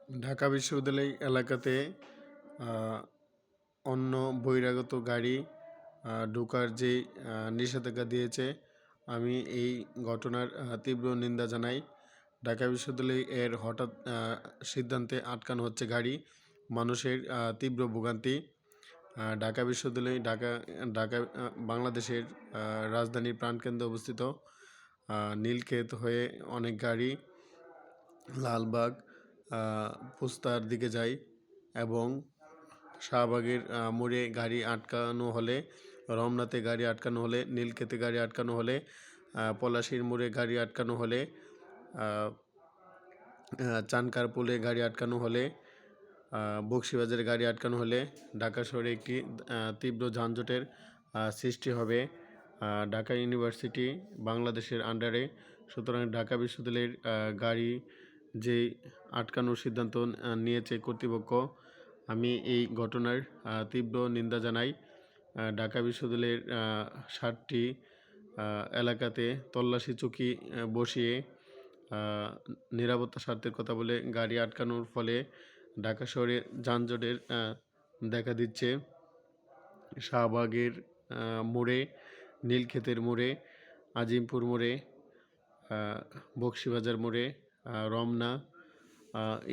ঢাকা বিশ্ববিদ্যালয় এলাকাতে অন্য বহিরাগত গাড়ি ঢোকার যে নিষেধাজ্ঞা দিয়েছে, আমি এই ঘটনার তীব্র নিন্দা জানাই। ঢাকা বিশ্ববিদ্যালয় এর হঠাৎ সিদ্ধান্তে আটকানো হচ্ছে গাড়ি, মানুষের তীব্র ভোগান্তি। ঢাকা বিশ্ববিদ্যালয় ঢাকা ঢাকা বাংলাদেশের রাজধানীর প্রাণকেন্দ্রে অবস্থিত। নীলক্ষেত হয়ে অনেক গাড়ি লালবাগ পোস্তার দিকে যায় এবং শাহবাগের মোড়ে গাড়ি আটকানো হলে, রমনাতে গাড়ি আটকানো হলে, নীলক্ষেতে গাড়ি আটকানো হলে, পলাশীর মোড়ে গাড়ি আটকানো হলে, চানকারপুলে গাড়ি আটকানো হলে, বকশীবাজারে গাড়ি আটকানো হলে ঢাকা শহরে একটি তীব্র যানজটের সৃষ্টি হবে। ঢাকা ইউনিভার্সিটি বাংলাদেশের আন্ডারে, সুতরাং ঢাকা বিশ্ববিদ্যালয়ের গাড়ি যে আটকানোর সিদ্ধান্ত নিয়েছে কর্তৃপক্ষ, আমি এই ঘটনার তীব্র নিন্দা জানাই। ঢাকা বিশ্ববিদ্যালয়ের 7টি এলাকাতে তল্লাশি চৌকি বসিয়ে নিরাপত্তা স্বার্থের কথা বলে গাড়ি আটকানোর ফলে ঢাকা শহরে যানজটের দেখা দিচ্ছে। শাহবাগের মোড়ে, নীলক্ষেতের মোড়ে, আজিমপুর মোড়ে, বকশীবাজার মোড়ে, রমনা,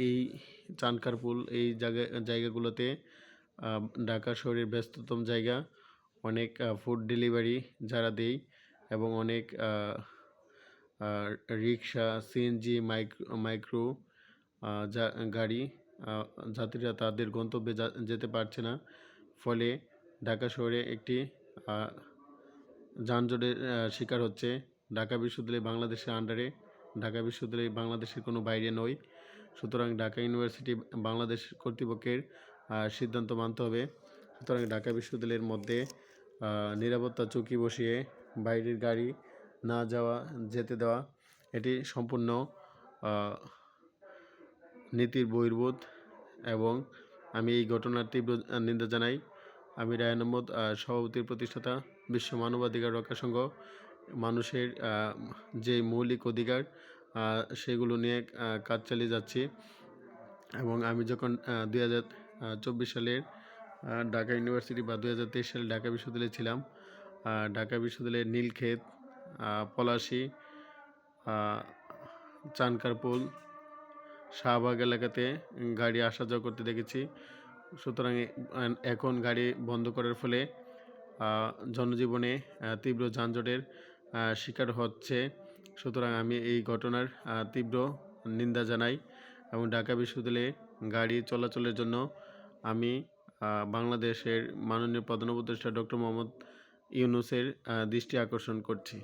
এই চানকারপুল, এই জায়গাগুলোতে ঢাকা শহরের ব্যস্ততম জায়গা। অনেক ফুড ডেলিভারি যারা দেয় এবং অনেক রিক্সা, সিএনজি, মাইক্রো গাড়ি, যাত্রীরা তাদের গন্তব্যে যেতে পারছে না। ফলে ঢাকা শহরে একটি যানজটের শিকার হচ্ছে। ঢাকা বিশ্ববিদ্যালয় বাংলাদেশের আন্ডারে, ঢাকা বিশ্ববিদ্যালয় বাংলাদেশের কোনো বাইরে নয়। সুতরাং ঢাকা ইউনিভার্সিটি বাংলাদেশ কর্তৃপক্ষের সিদ্ধান্ত মানতে হবে। সুতরাং ঢাকা বিশ্ববিদ্যালয়ের মধ্যে নিরাপত্তা চৌকি বসিয়ে বাইরের গাড়ি না যেতে দেওয়া, এটি সম্পূর্ণ নীতির বহির্ভূত এবং আমি এই ঘটনার তীব্র নিন্দা জানাই। আমি রায়হান আহমদ, সভাপতির প্রতিষ্ঠাতা, বিশ্ব মানবাধিকার রক্ষা সংঘ। মানুষের যে মৌলিক অধিকার সেগুলো নিয়ে কাজ চালিয়ে যাচ্ছি এবং আমি যখন 2024 সালের ঢাকা ইউনিভার্সিটি বা 2023 সালে ঢাকা বিশ্ববিদ্যালয়ে ছিলাম, ঢাকা বিশ্ববিদ্যালয়ের নীলক্ষেত, পলাশী, চানকারপুল, শাহবাগ এলাকাতে গাড়ি আসা যাওয়া করতে দেখেছি। সুতরাং এখন গাড়ি বন্ধ করার ফলে জনজীবনে তীব্র যানজটের শিকার হচ্ছে। সুতরাং আমি এই ঘটনার তীব্র নিন্দা জানাই এবং ঢাকা বিশ্ববিদ্যালয়ে গাড়ি চলাচলের জন্য আমি বাংলাদেশের মাননীয় প্রধান উপদেষ্টা ডক্টর মোহাম্মদ ইউনূসের দৃষ্টি আকর্ষণ করছি।